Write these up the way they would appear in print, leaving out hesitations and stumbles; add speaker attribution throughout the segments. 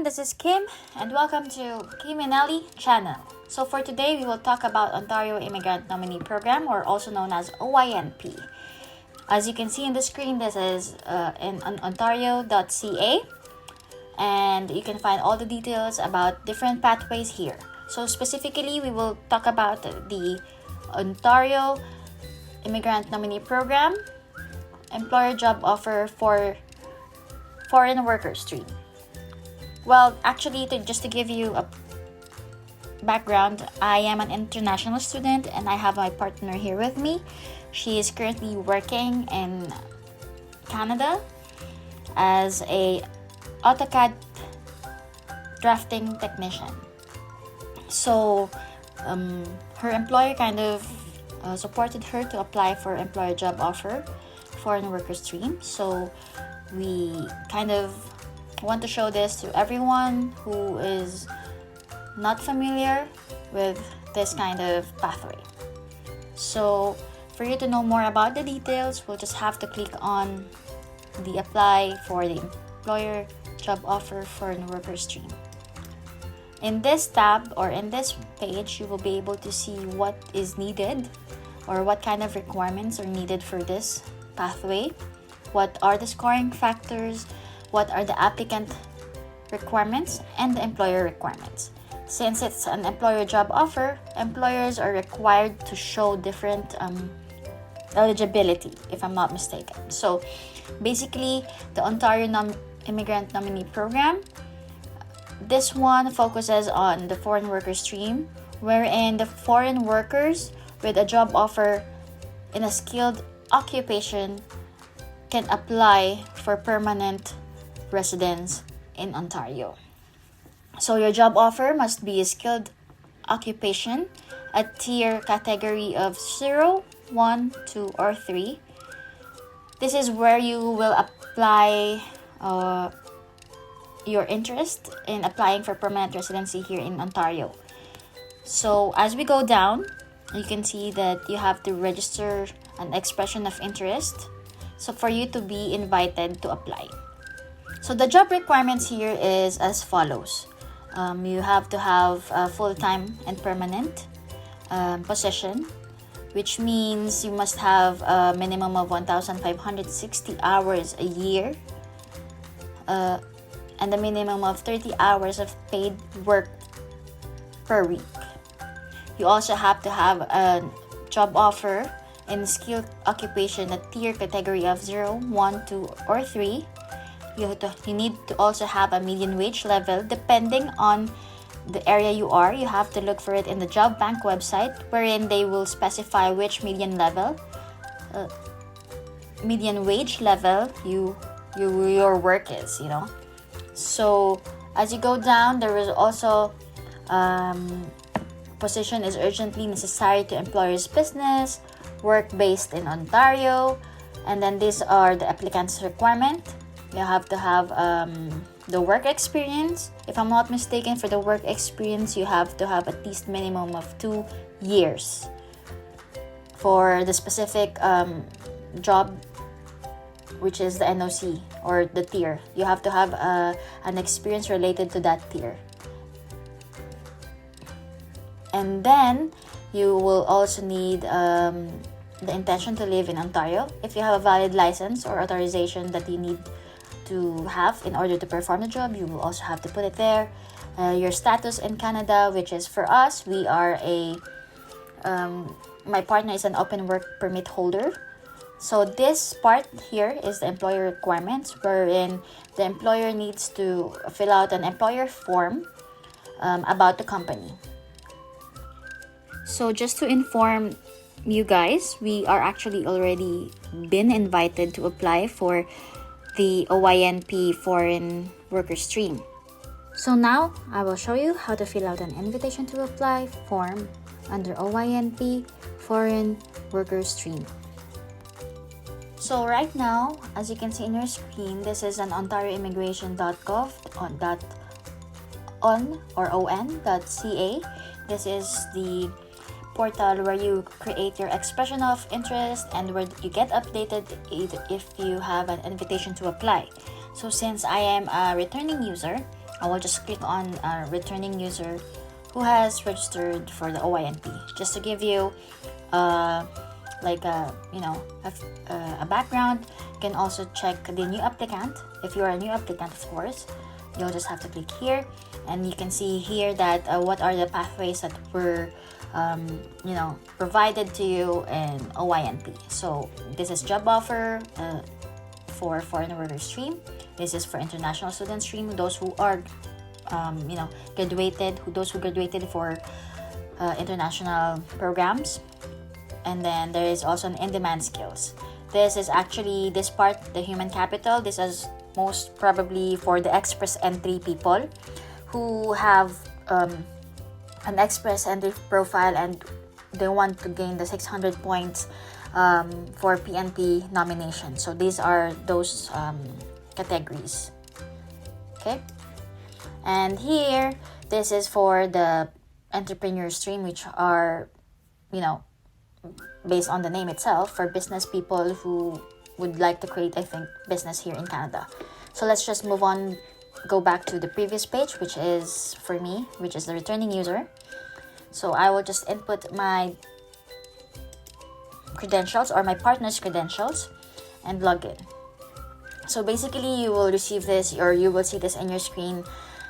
Speaker 1: this is Kim and welcome to Kim and Ellie channel. So for today, we will talk about Ontario Immigrant Nominee Program, or also known as OINP. As you can see on the screen, this is in ontario.ca, and you can find all the details about different pathways here. So specifically, we will talk about the Ontario Immigrant Nominee Program, employer job offer for foreign worker stream. Well, actually, just to give you a background, I am an international student and I have my partner here with me. She is currently working in Canada as a AutoCAD drafting technician. So her employer kind of supported her to apply for employer job offer foreign worker stream. So we kind of want to show this to everyone who is not familiar with this kind of pathway. So for you to know more about the details, we'll just have to click on the apply for the employer job offer foreign worker stream. In this tab or in this page, you will be able to see what is needed or what kind of requirements are needed for this pathway. What are the scoring factors? What are the applicant requirements and the employer requirements? Since it's an employer job offer, employers are required to show different eligibility, if I'm not mistaken. So basically, the Ontario Immigrant Nominee Program, this one focuses on the foreign worker stream, wherein the foreign workers with a job offer in a skilled occupation can apply for permanent residence in Ontario. So your job offer must be a skilled occupation, a tier category of 0, 1, 2, or 3. This is where you will apply your interest in applying for permanent residency here in Ontario. So as we go down, you can see that you have to register an expression of interest, so for you to be invited to apply. So the job requirements here is as follows. You have to have a full-time and permanent position, which means you must have a minimum of 1,560 hours a year and a minimum of 30 hours of paid work per week. You also have to have a job offer in skilled occupation, a tier category of 0, 1, 2, or 3. You need to also have a median wage level depending on the area you are. You have to look for it in the job bank website, wherein they will specify which median wage level your work is, So as you go down, there is also position is urgently necessary to employer's business, work based in Ontario, and then these are the applicant's requirement. You have to have the work experience. If I'm not mistaken, for the work experience, you have to have at least minimum of 2 years. For the specific job, which is the NOC or the tier, you have to have an experience related to that tier. And then you will also need the intention to live in Ontario. If you have a valid license or authorization that you need to have in order to perform the job, you will also have to put it there. Your status in Canada, which is for us, we are my partner is an open work permit holder. So this part here is the employer requirements, wherein the employer needs to fill out an employer form about the company. So just to inform you guys, we are actually already been invited to apply for the OINP foreign worker stream. So now I will show you how to fill out an invitation to apply form under OINP foreign worker stream. So right now, as you can see in your screen, this is an ontarioimmigration.on.ca. This is the portal where you create your expression of interest and where you get updated if you have an invitation to apply. So since I am a returning user, I will just click on a returning user who has registered for the OINP, just to give you like a background. You can also check the new applicant. If you are a new applicant, of course, you'll just have to click here, and you can see here that what are the pathways that were provided to you in OINP. So this is job offer for foreign worker stream. This is for international student stream, those who are those who graduated for international programs. And then there is also an in-demand skills. This is actually this part, the human capital. This is most probably for the express entry people who have an express entry profile and they want to gain the 600 points for PNP nomination. So these are those categories. Okay, and here this is for the entrepreneur stream, which are based on the name itself, for business people who would like to create, I think, business here in Canada. So let's just move on, go back to the previous page, which is for me, which is the returning user. So I will just input my credentials or my partner's credentials and log in. So basically you will receive this, or you will see this in your screen,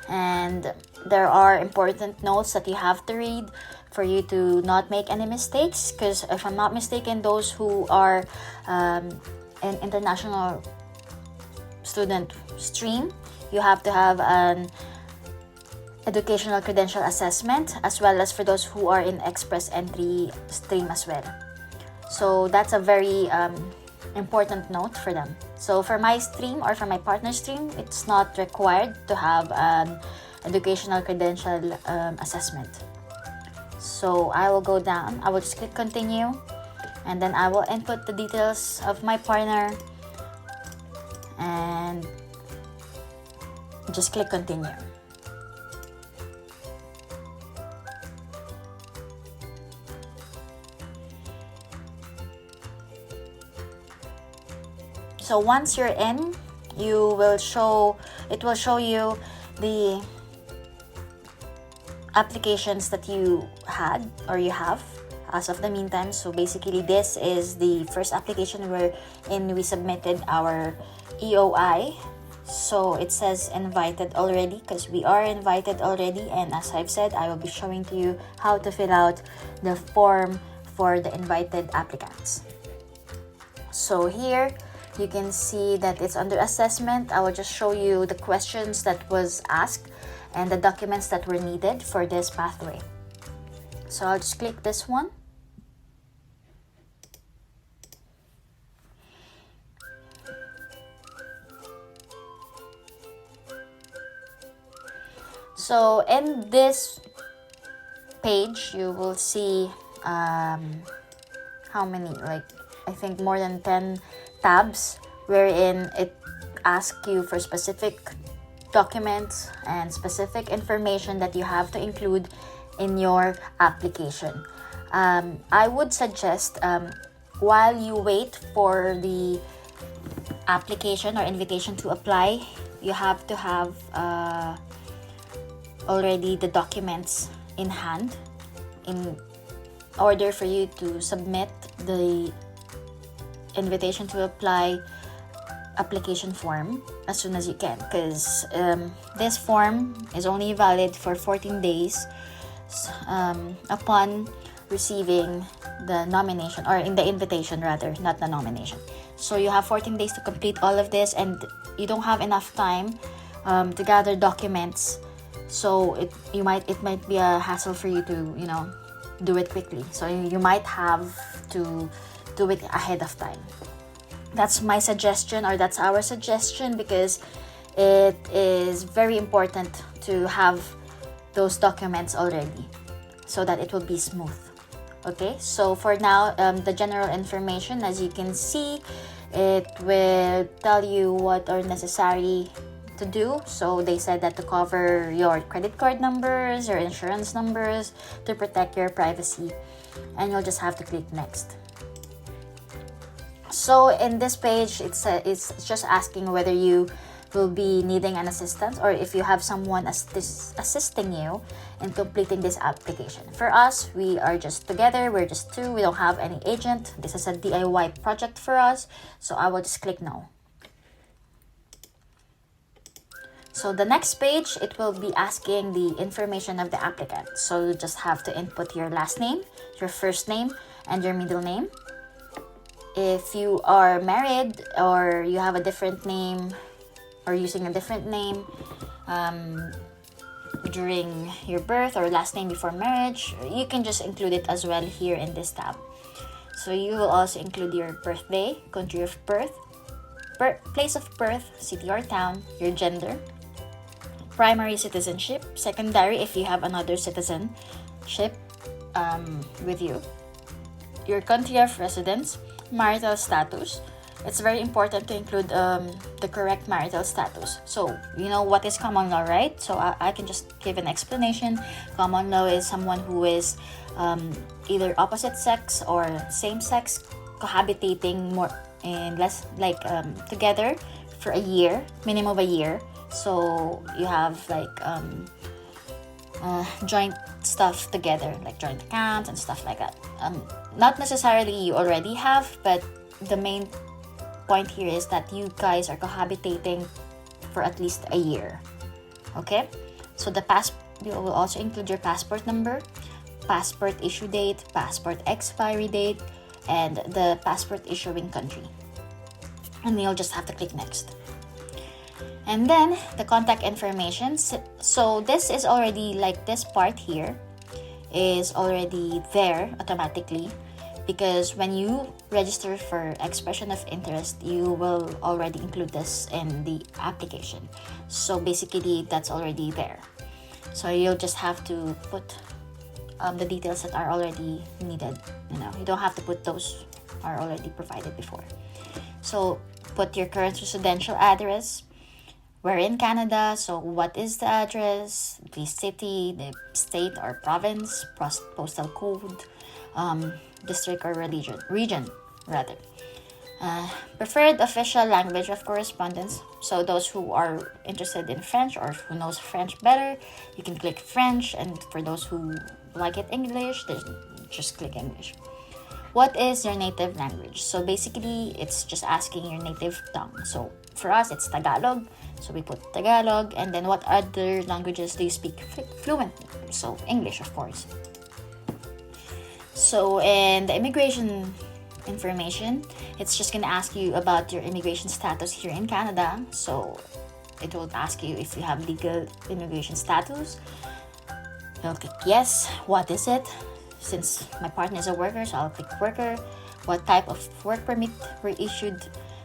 Speaker 1: and there are important notes that you have to read for you to not make any mistakes, because if I'm not mistaken, those who are an international student stream, you have to have an educational credential assessment, as well as for those who are in express entry stream as well. So that's a very important note for them. So for my stream or for my partner stream, it's not required to have an educational credential assessment. So I will go down, I will just click continue, and then I will input the details of my partner and just click continue. So once you're in, it will show you the applications that you had or you have as of the meantime. So basically this is the first application wherein we submitted our EOI. So it says invited already because we are invited already, and as I've said, I will be showing to you how to fill out the form for the invited applicants. So here you can see that it's under assessment. I will just show you the questions that was asked and the documents that were needed for this pathway. So I'll just click this one. So in this page, you will see how many, like I think more than 10 tabs wherein it asks you for specific documents and specific information that you have to include in your application. I would suggest while you wait for the application or invitation to apply, you have to have already the documents in hand in order for you to submit the invitation to apply application form as soon as you can, because this form is only valid for 14 days upon receiving the nomination, or in the invitation rather, not the nomination. So you have 14 days to complete all of this, and you don't have enough time to gather documents. So it might be a hassle for you to do it quickly. So you might have to do it ahead of time. That's my suggestion, or that's our suggestion, because it is very important to have those documents already so that it will be smooth. Okay, so for now, the general information, as you can see, it will tell you what are necessary to do. So they said that to cover your credit card numbers, your insurance numbers, to protect your privacy, and you'll just have to click next. So in this page, it's just asking whether you will be needing an assistance, or if you have someone assisting you in completing this application. For us, we are just together, we're just two, we don't have any agent. This is a DIY project for us, so I will just click no. So the next page, it will be asking the information of the applicant. So you just have to input your last name, your first name, and your middle name. If you are married or you have a different name or using a different name during your birth or last name before marriage, you can just include it as well here in this tab. So you will also include your birthday, country of birth, place of birth, city or town, your gender, primary citizenship, secondary if you have another citizenship with you, your country of residence, marital status. It's very important to include the correct marital status. So you know what is common law, right? So I can just give an explanation. Common law is someone who is either opposite sex or same sex cohabitating more and less, like together for a year, minimum of a year. So you have like joint stuff together, like joint accounts and stuff like that. Not necessarily you already have, but the main point here is that you guys are cohabitating for at least a year. Okay, so you will also include your passport number, passport issue date, passport expiry date, and the passport issuing country. And you'll just have to click next. And then the contact information. So this is already, like this part here is already there automatically, because when you register for expression of interest, you will already include this in the application. So basically that's already there. So you'll just have to put the details that are already needed. You don't have to put those are already provided before. So put your current residential address. We're in Canada, so what is the address, the city, the state or province, postal code, district or region rather. Preferred official language of correspondence. So those who are interested in French or who knows French better, you can click French, and for those who like it English, then just click English. What is your native language? So basically, it's just asking your native tongue. So for us, it's Tagalog. So we put Tagalog, and then what other languages do you speak fluently? So English, of course. So in the immigration information, it's just gonna ask you about your immigration status here in Canada. So it will ask you if you have legal immigration status. You'll click yes. What is it? Since my partner is a worker, so I'll click worker. What type of work permit were issued?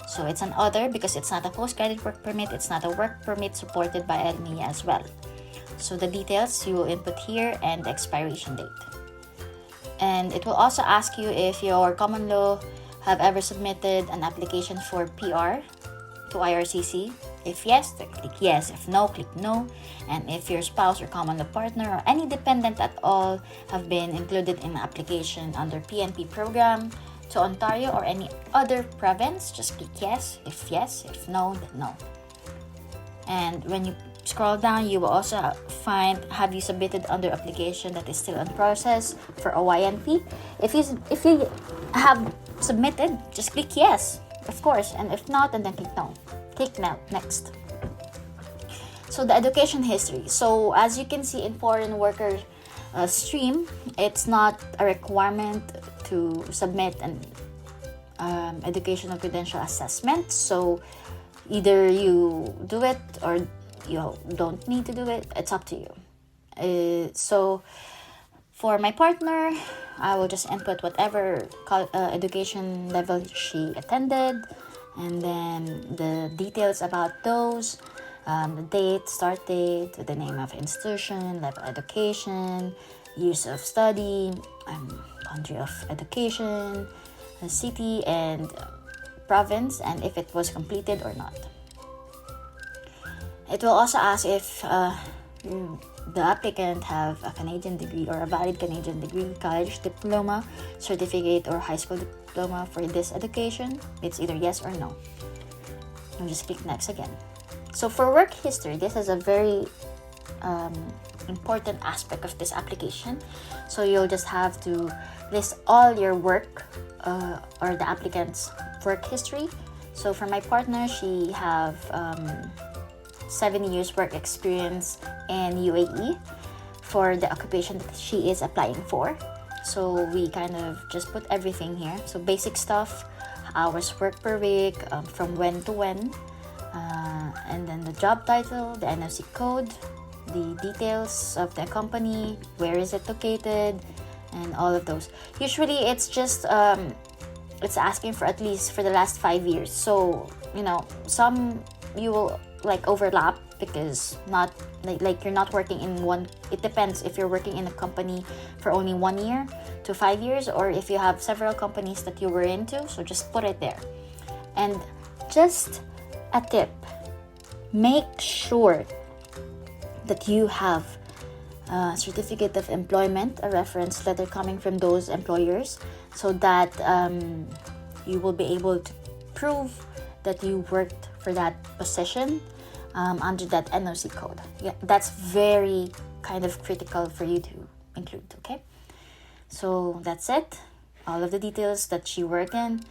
Speaker 1: So it's an other because it's not a postgraduate work permit. It's not a work permit supported by LME as well. So the details you will input here and the expiration date. And it will also ask you if your common law have ever submitted an application for PR to IRCC. If yes, then click yes. If no, click no. And if your spouse or common law partner or any dependent at all have been included in the application under PNP program to Ontario or any other province, just click yes. If no, then no. And when you scroll down, you will also find have you submitted under application that is still in process for OINP. If you have submitted, just click yes, of course, and if not, then click no. Click next. So the education history. So as you can see in foreign worker stream, it's not a requirement to submit an educational credential assessment. So either you do it or you don't need to do it. It's up to you. So for my partner, I will just input whatever education level she attended, and then the details about those, the date, start date, the name of institution, level education, years of study, country of education, city and province, and if it was completed or not. It will also ask if the applicant have a Canadian degree or a valid Canadian degree, college diploma, certificate, or high school diploma for this education. It's either yes or no. And just click next again. So for work history, this is a very important aspect of this application. So you'll just have to list all your work or the applicant's work history. So for my partner, she have 7 years work experience in UAE for the occupation that she is applying for. So we kind of just put everything here. So basic stuff, hours work per week, from when to when, and then the job title, the NOC code, the details of the company, where is it located, and all of those. Usually it's just it's asking for at least for the last 5 years. So some you will like overlap because not like you're not working in one. It depends if you're working in a company for only 1 year to 5 years, or if you have several companies that you were into. So just put it there. And just a tip, make sure that you have a certificate of employment, a reference letter coming from those employers, so that you will be able to prove that you worked for that position under that NOC code. Yeah, that's very kind of critical for you to include, okay? So that's it, all of the details that she worked in.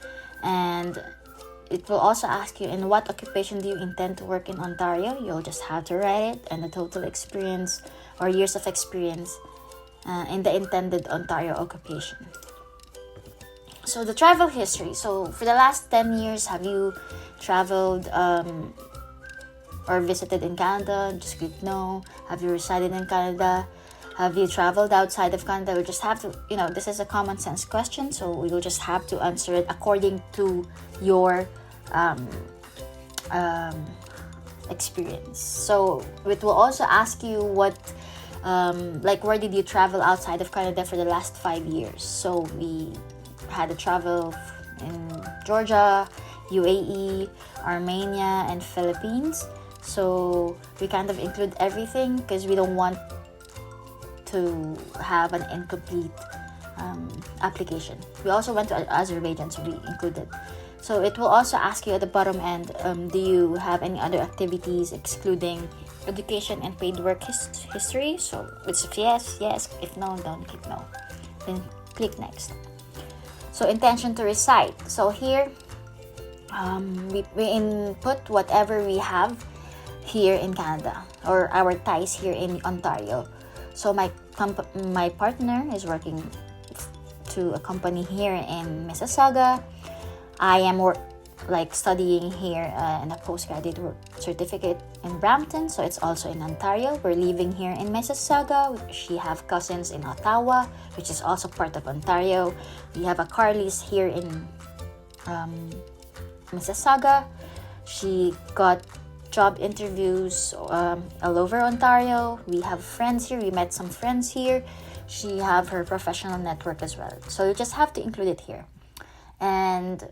Speaker 1: And it will also ask you, in what occupation do you intend to work in Ontario? You'll just have to write it, and the total experience or years of experience in the intended Ontario occupation. So the travel history. So for the last 10 years, have you traveled or visited in Canada? Just click no. Have you resided in Canada? Have you traveled outside of Canada? We just have to, this is a common sense question, so we will just have to answer it according to your experience. So it will also ask you what, where did you travel outside of Canada for the last 5 years? So we had a travel in Georgia, UAE, Armenia, and Philippines. So we kind of include everything because we don't want to have an incomplete application. We also went to Azerbaijan, so we included. So it will also ask you at the bottom end, do you have any other activities excluding education and paid work history? So it's yes, yes. If no, don't click no. Then click next. So intention to reside. So here, we input whatever we have here in Canada or our ties here in Ontario. So my partner is working to a company here in Mississauga. I am studying here in a postgraduate work certificate in Brampton, so it's also in Ontario. We're living here in Mississauga. She have cousins in Ottawa, which is also part of Ontario. We have a car lease here in Mississauga. She got job interviews all over Ontario. We have friends here. We met some friends here. She have her professional network as well. So you just have to include it here. And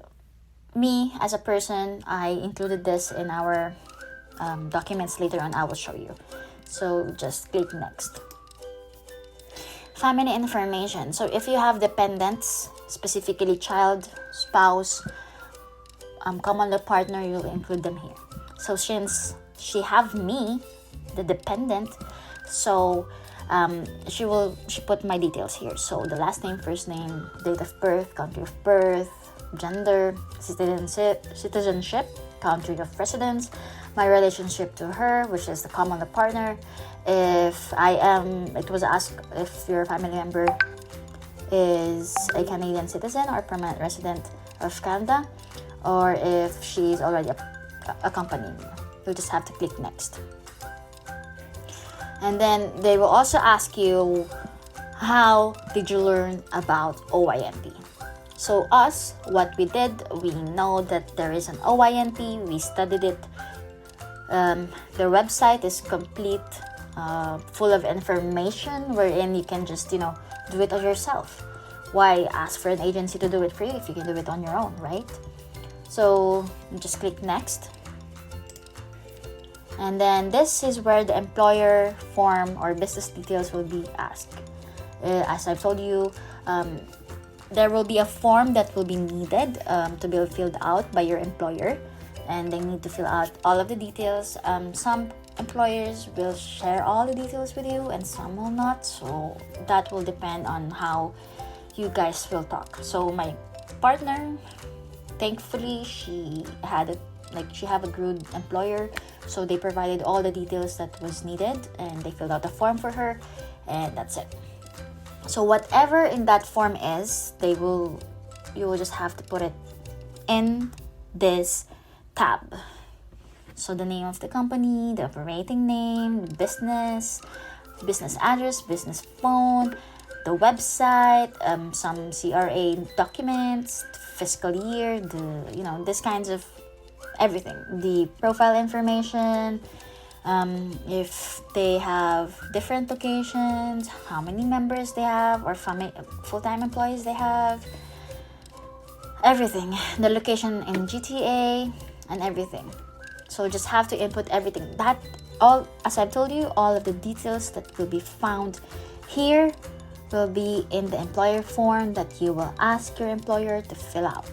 Speaker 1: me as a person, I included this in our documents. Later on I will show you. So just click next. Family information. So if you have dependents, specifically child, spouse, common law partner, you'll include them here. So since she have me, the dependent, so she put my details here. So the last name, first name, date of birth, country of birth, gender, citizenship, country of residence, my relationship to her, which is the common law partner. If it was asked if your family member is a Canadian citizen or permanent resident of Canada, or if she's already accompanying you. You'll just have to click next. And then they will also ask you, how did you learn about OINP? So us, what we did, we know that there is an OINP. We studied it. Their website is complete, full of information wherein you can just, do it on yourself. Why ask for an agency to do it for you if you can do it on your own, right? So just click next. And then this is where the employer form or business details will be asked. As I've told you, there will be a form that will be needed to be filled out by your employer. and they need to fill out all of the details. Some employers will share all the details with you and some will not, so that will depend on how you guys will talk. So my partner, thankfully, she have a good employer, so they provided all the details that was needed and they filled out a form for her, and that's it. So whatever in that form is, you will just have to put it in this tab. So the name of the company, the operating name, business address, business phone, the website, some CRA documents, fiscal year, this kinds of everything. The profile information, if they have different locations, how many members they have, or full-time employees they have, everything, the location in GTA and everything. So just have to input everything. That all, as I've told you, all of the details that will be found here will be in the employer form that you will ask your employer to fill out.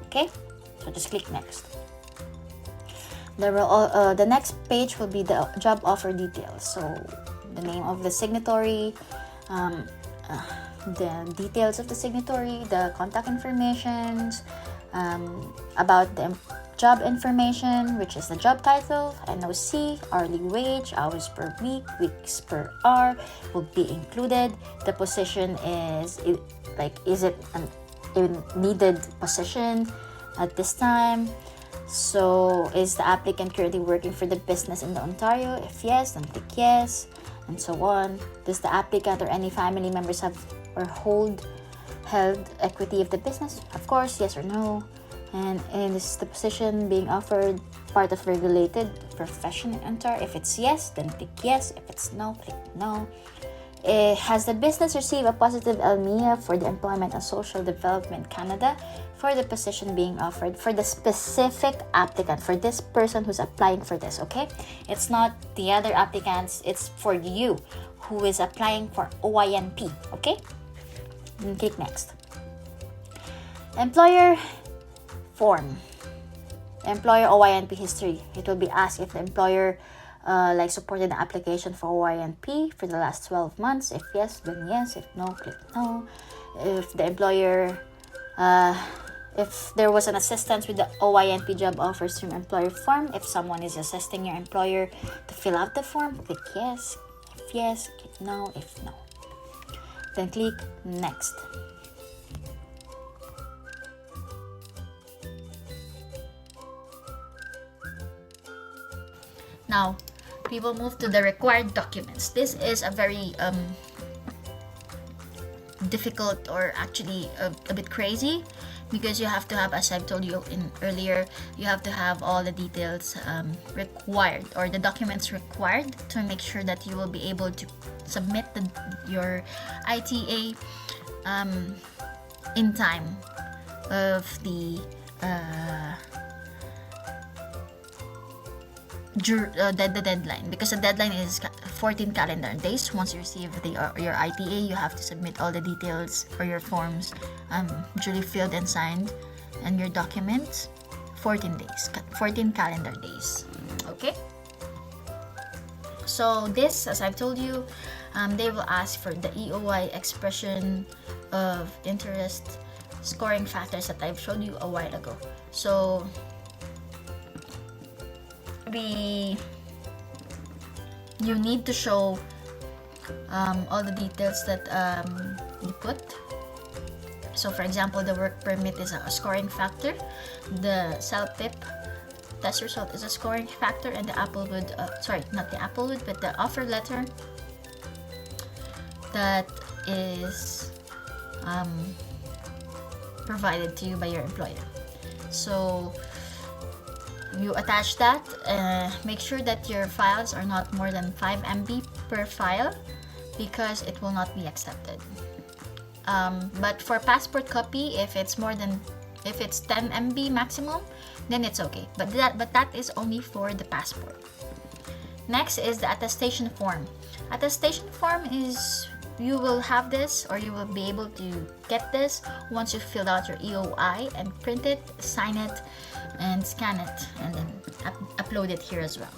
Speaker 1: Okay, so just click next. The next page will be the job offer details. So the name of the signatory, the details of the signatory, the contact information, about the job information, which is the job title, NOC, hourly wage, hours per week, weeks per hour will be included. The position is it an needed position at this time? So is the applicant currently working for the business in Ontario? If yes, then click yes, and so on. Does the applicant or any family members have or held equity of the business? Of course, yes or no. And is the position being offered part of regulated profession in Ontario? If it's yes, then click yes. If it's no, click no. Has the business received a positive LMIA for the Employment and Social Development Canada for the position being offered for the specific applicant, for this person who's applying for this, okay? It's not the other applicants, it's for you who is applying for OINP, okay? And click next. Employer form. Employer OINP history. It will be asked if the employer supported the application for OINP for the last 12 months. If yes, then yes. If no, click no. If the employer, if there was an assistance with the OINP job offers from employer form, if someone is assisting your employer to fill out the form, click yes. If yes, click no. If no, then click next. Now, we will move to the required documents. This is a very difficult, or actually a bit crazy, because you have to have, as I've told you earlier, you have to have all the details required, or the documents required, to make sure that you will be able to submit your ITA in time of the the deadline, because the deadline is 14 calendar days. Once you receive your ITA, you have to submit all the details or your forms duly filled and signed, and your documents 14 calendar days. Okay, so this, as I've told you, they will ask for the EOI, expression of interest, scoring factors that I've showed you a while ago. So you need to show all the details that you put. So for example, the work permit is a scoring factor, the CELPIP test result is a scoring factor, and the Applewood, but the offer letter that is provided to you by your employer. So you attach that. Make sure that your files are not more than 5 MB per file, because it will not be accepted. But for passport copy, if it's 10 MB maximum, then it's okay. But that is only for the passport. Next is the attestation form. Attestation form is you will have this, or you will be able to get this once you filled out your EOI and print it, sign it, and scan it, and then upload it here as well.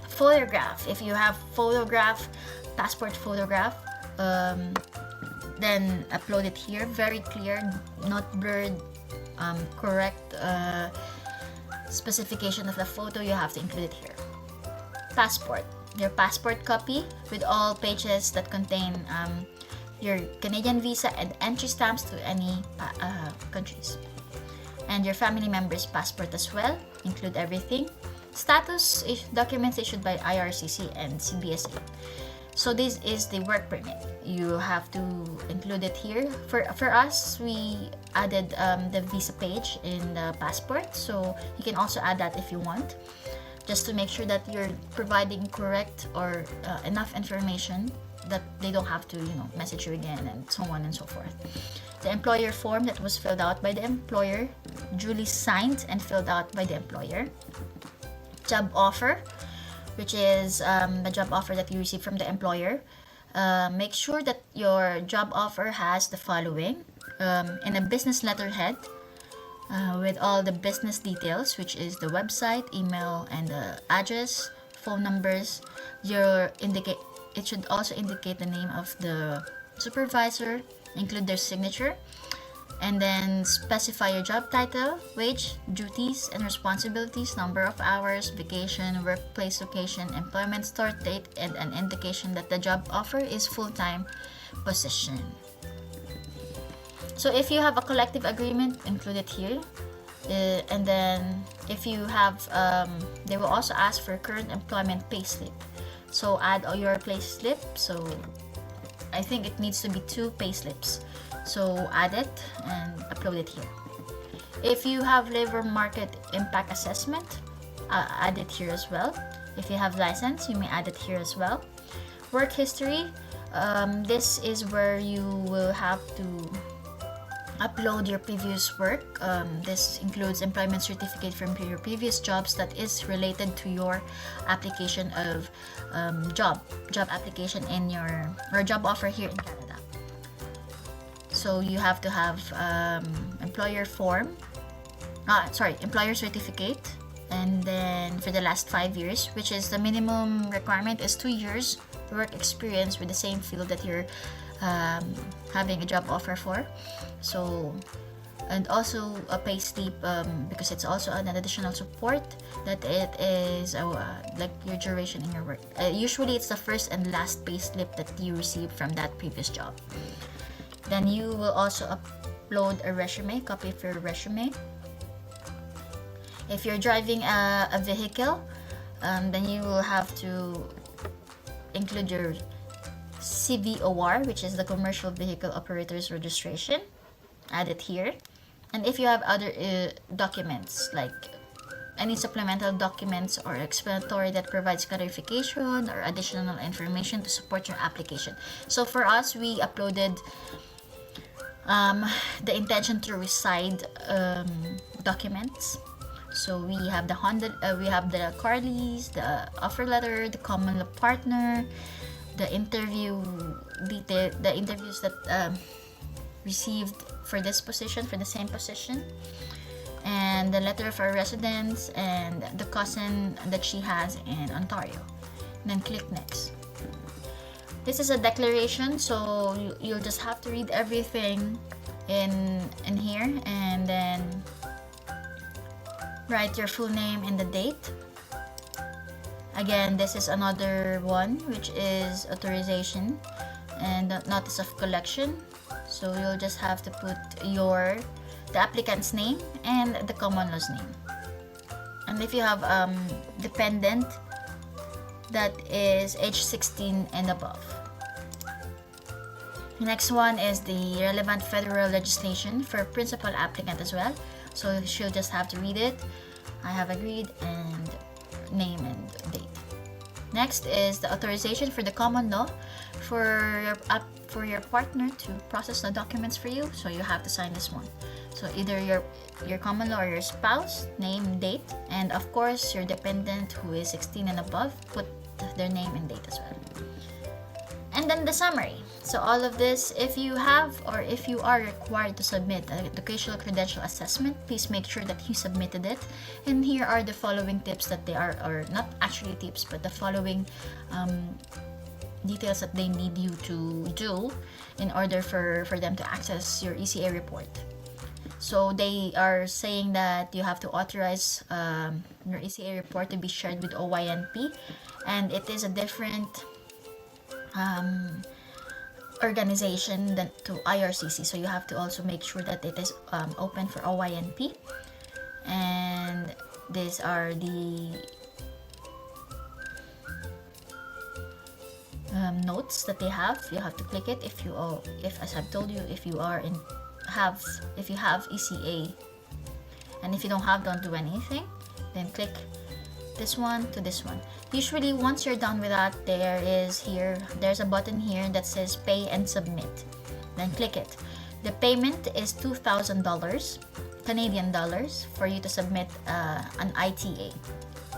Speaker 1: Photograph. If you have photograph, passport photograph, then upload it here. Very clear, not blurred, correct specification of the photo, you have to include it here. Passport. Your passport copy with all pages that contain your Canadian visa and entry stamps to any countries. And your family member's passport as well. Include everything. Status documents issued by IRCC and CBSA. So this is the work permit. You have to include it here. For us, we added the visa page in the passport, so you can also add that if you want, just to make sure that you're providing correct or enough information that they don't have to, message you again, and so on and so forth. The employer form that was filled out by the employer, duly signed and filled out by the employer. Job offer, which is the job offer that you receive from the employer. Make sure that your job offer has the following: in a business letterhead with all the business details, which is the website, email, and the address, phone numbers. It should also indicate the name of the supervisor, include their signature, and then specify your job title, wage, duties and responsibilities, number of hours, vacation, workplace location, employment start date, and an indication that the job offer is full-time position. So if you have a collective agreement, include it here. And then if you have, they will also ask for current employment payslip. So add all your payslip. So I think it needs to be 2 payslips. So add it and upload it here. If you have labor market impact assessment, add it here as well. If you have license, you may add it here as well. Work history, this is where you will have to upload your previous work. This includes employment certificate from your previous jobs that is related to your application of job application in your job offer here in Canada. So you have to have employer certificate, and then for the last 5 years, which is the minimum requirement is 2 years work experience with the same field that you're having a job offer for. So, and also a pay slip, because it's also an additional support that it is like your duration in your work. Usually it's the first and last pay slip that you receive from that previous job. Then you will also upload a resume, copy of your resume. If you're driving a vehicle, then you will have to include your CVOR, which is the Commercial Vehicle Operator's Registration. Add it here. And if you have other documents, like any supplemental documents or explanatory that provides clarification or additional information to support your application. So for us, we uploaded the intention to reside documents. So we have the car lease, the offer letter, the common law partner, the interview detail, the interviews that received for this position, for the same position, and the letter of our residence, and the cousin that she has in Ontario. And then click next. This is a declaration, so you'll just have to read everything in here, and then write your full name and the date. Again, this is another one, which is authorization and notice of collection. So you'll just have to put the applicant's name and the common law's name. And if you have dependent that is age 16 and above. The next one is the relevant federal legislation for principal applicant as well. So she'll just have to read it. I have agreed, and name and date. Next is the authorization for the common law for your partner to process the documents for you. So you have to sign this one. So either your common law or your spouse, name, date, and of course your dependent who is 16 and above, put their name and date as well. And then the summary. So all of this, if you have or if you are required to submit an educational credential assessment, please make sure that you submitted it. And here are the following tips that they are, or not actually tips, but the following details that they need you to do in order for them to access your ECA report. So they are saying that you have to authorize your ECA report to be shared with OINP, and it is a different organization than to IRCC, so you have to also make sure that it is open for OINP. And these are the notes that they have. You have to click it if you, if as I've told you, if you are in if you have ECA, and if you don't have, don't do anything. Then click this one to this one. Usually once you're done with that, there's a button here that says pay and submit. Then click it. The payment is $2,000 Canadian dollars for you to submit an ITA.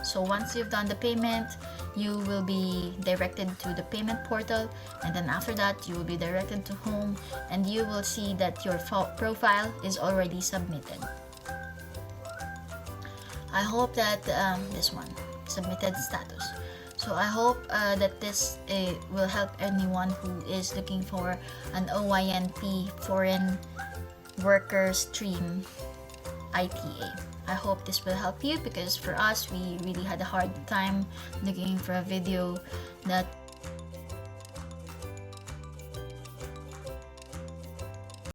Speaker 1: So once you've done the payment, you will be directed to the payment portal, and then after that you will be directed to home, and you will see that your profile is already submitted. I hope that this one, submitted status. So I hope that this will help anyone who is looking for an OINP foreign worker stream ITA. I hope this will help you, because for us, we really had a hard time looking for a video that